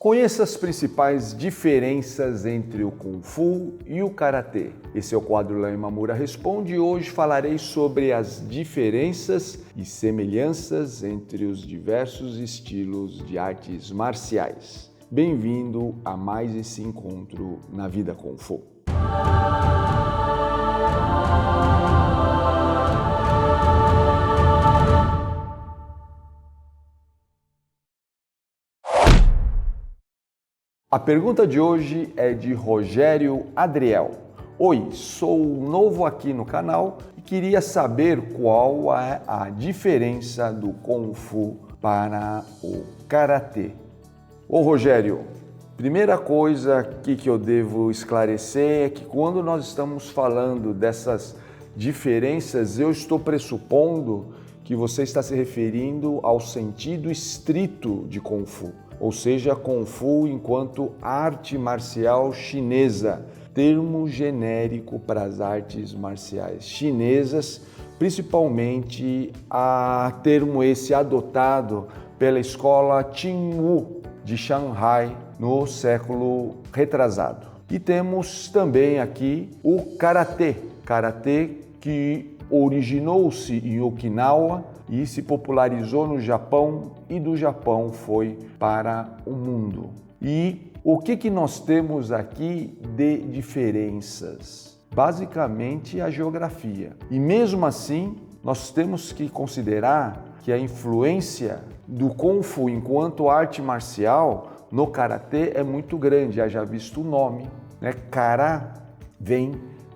Conheça as principais diferenças entre o Kung Fu e o Karatê. Esse é o quadro Lan Imamura Responde e hoje falarei sobre as diferenças e semelhanças entre os diversos estilos de artes marciais. Bem-vindo a mais esse encontro na vida Kung Fu. A pergunta de hoje é de Rogério Adriel. Oi, sou novo aqui no canal e queria saber qual é a diferença do Kung Fu para o Karatê. Ô Rogério, primeira coisa que eu devo esclarecer é que quando nós estamos falando dessas diferenças, eu estou pressupondo que você está se referindo ao sentido estrito de Kung Fu. Ou seja, Kung Fu enquanto arte marcial chinesa, termo genérico para as artes marciais chinesas, principalmente a termo esse adotado pela escola Qingwu de Shanghai no século retrasado. E temos também aqui o Karatê, que originou-se em Okinawa e se popularizou no Japão e do Japão foi para o mundo. E o que nós temos aqui de diferenças? Basicamente a geografia. E mesmo assim, nós temos que considerar que a influência do Kung Fu enquanto arte marcial no Karatê é muito grande, haja visto o nome, né? Kara vem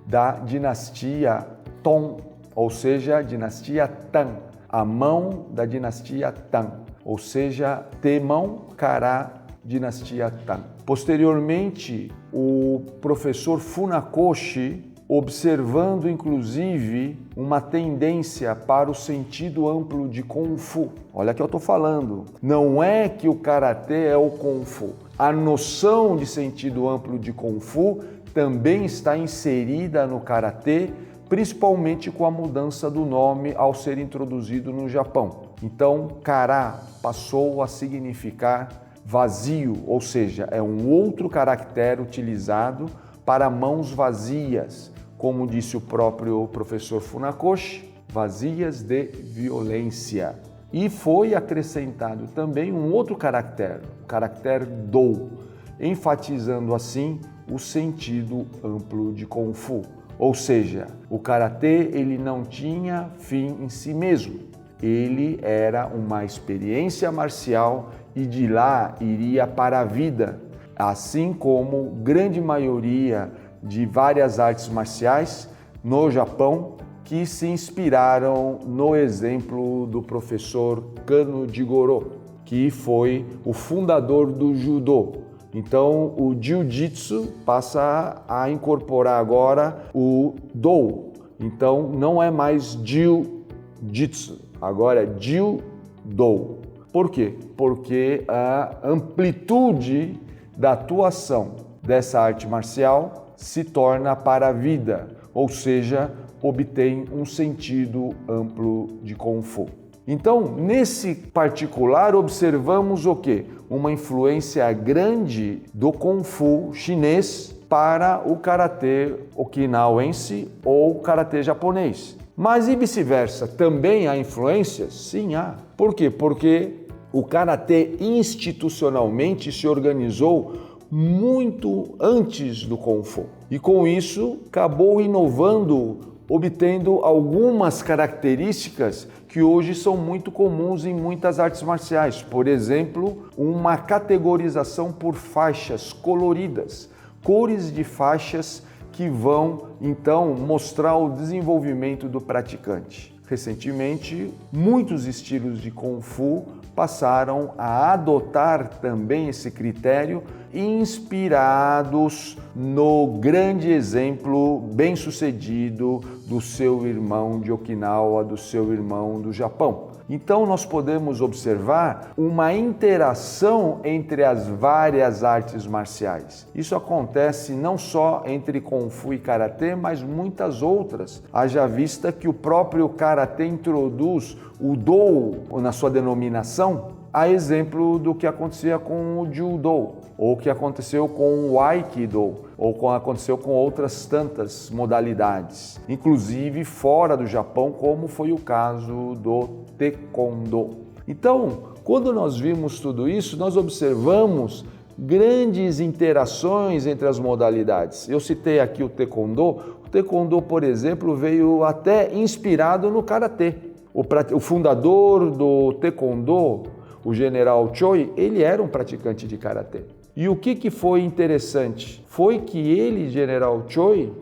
da dinastia Tong, ou seja, dinastia Tang, a mão da dinastia Tang, ou seja, Temão Kara, dinastia Tang. Posteriormente, o professor Funakoshi, observando inclusive uma tendência para o sentido amplo de Kung Fu. Olha o que eu estou falando, não é que o Karatê é o Kung Fu. A noção de sentido amplo de Kung Fu também está inserida no Karatê, principalmente com a mudança do nome ao ser introduzido no Japão. Então, Kara passou a significar vazio, ou seja, é um outro caractere utilizado para mãos vazias, como disse o próprio professor Funakoshi, vazias de violência. E foi acrescentado também um outro caractere, o caractere Dou, enfatizando assim o sentido amplo de Kung Fu. Ou seja, o Karatê ele não tinha fim em si mesmo, ele era uma experiência marcial e de lá iria para a vida, assim como grande maioria de várias artes marciais no Japão que se inspiraram no exemplo do professor Kano Jigoro, que foi o fundador do Judô. Então, o Jiu-Jitsu passa a incorporar agora o Dou. Então, não é mais Jiu-Jitsu, agora é Jiu-Dou. Por quê? Porque a amplitude da atuação dessa arte marcial se torna para a vida, ou seja, obtém um sentido amplo de Kung Fu. Então, nesse particular, observamos o quê? Uma influência grande do Kung Fu chinês para o Karatê okinawense ou Karatê japonês. Mas e vice-versa, também há influências? Sim, há. Por quê? Porque o Karatê institucionalmente se organizou muito antes do Kung Fu. E com isso, acabou inovando, obtendo algumas características que hoje são muito comuns em muitas artes marciais. Por exemplo, uma categorização por faixas coloridas, cores de faixas que vão então mostrar o desenvolvimento do praticante. Recentemente, muitos estilos de Kung Fu passaram a adotar também esse critério, inspirados no grande exemplo bem-sucedido do seu irmão de Okinawa, do seu irmão do Japão. Então nós podemos observar uma interação entre as várias artes marciais. Isso acontece não só entre Kung Fu e Karatê, mas muitas outras. Haja vista que o próprio Karatê introduz o Dou na sua denominação, a exemplo do que acontecia com o Judo, ou que aconteceu com o Aikido, ou que aconteceu com outras tantas modalidades, inclusive fora do Japão, como foi o caso do Taekwondo. Então, quando nós vimos tudo isso, nós observamos grandes interações entre as modalidades. Eu citei aqui o Taekwondo. O Taekwondo, por exemplo, veio até inspirado no Karatê. O fundador do Taekwondo, o general Choi, ele era um praticante de Karatê. E o que foi interessante? Foi que ele, general Choi,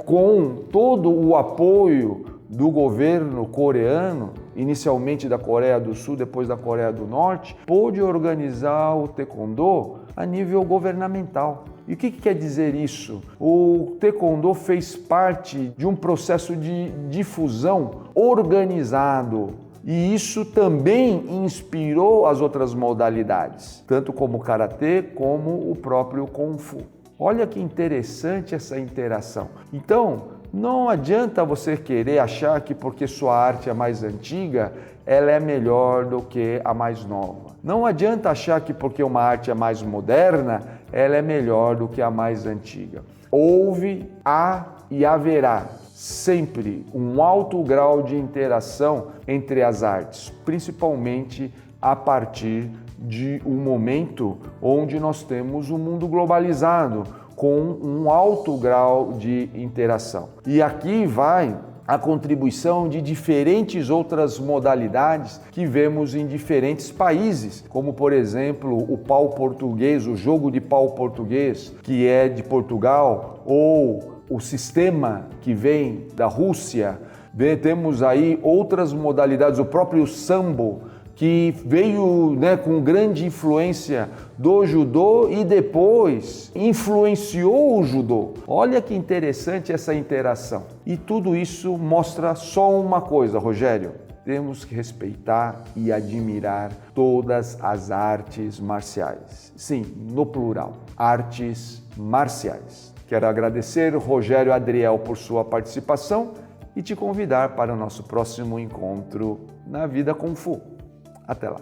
com todo o apoio do governo coreano, inicialmente da Coreia do Sul, depois da Coreia do Norte, pôde organizar o Taekwondo a nível governamental. E o que quer dizer isso? O Taekwondo fez parte de um processo de difusão organizado. E isso também inspirou as outras modalidades, tanto como o Karatê como o próprio Kung Fu. Olha que interessante essa interação. Então, não adianta você querer achar que porque sua arte é mais antiga, ela é melhor do que a mais nova. Não adianta achar que porque uma arte é mais moderna, ela é melhor do que a mais antiga. Houve, há e haverá sempre um alto grau de interação entre as artes, principalmente a partir de um momento onde nós temos um mundo globalizado, com um alto grau de interação. E aqui vai a contribuição de diferentes outras modalidades que vemos em diferentes países, como por exemplo o pau português, o jogo de pau português, que é de Portugal, ou o sistema que vem da Rússia. Temos aí outras modalidades, o próprio sambo, que veio com grande influência do judô e depois influenciou o judô. Olha que interessante essa interação. E tudo isso mostra só uma coisa, Rogério. Temos que respeitar e admirar todas as artes marciais. Sim, no plural, artes marciais. Quero agradecer Rogério Adriel por sua participação e te convidar para o nosso próximo encontro na Vida Kung Fu. Até lá!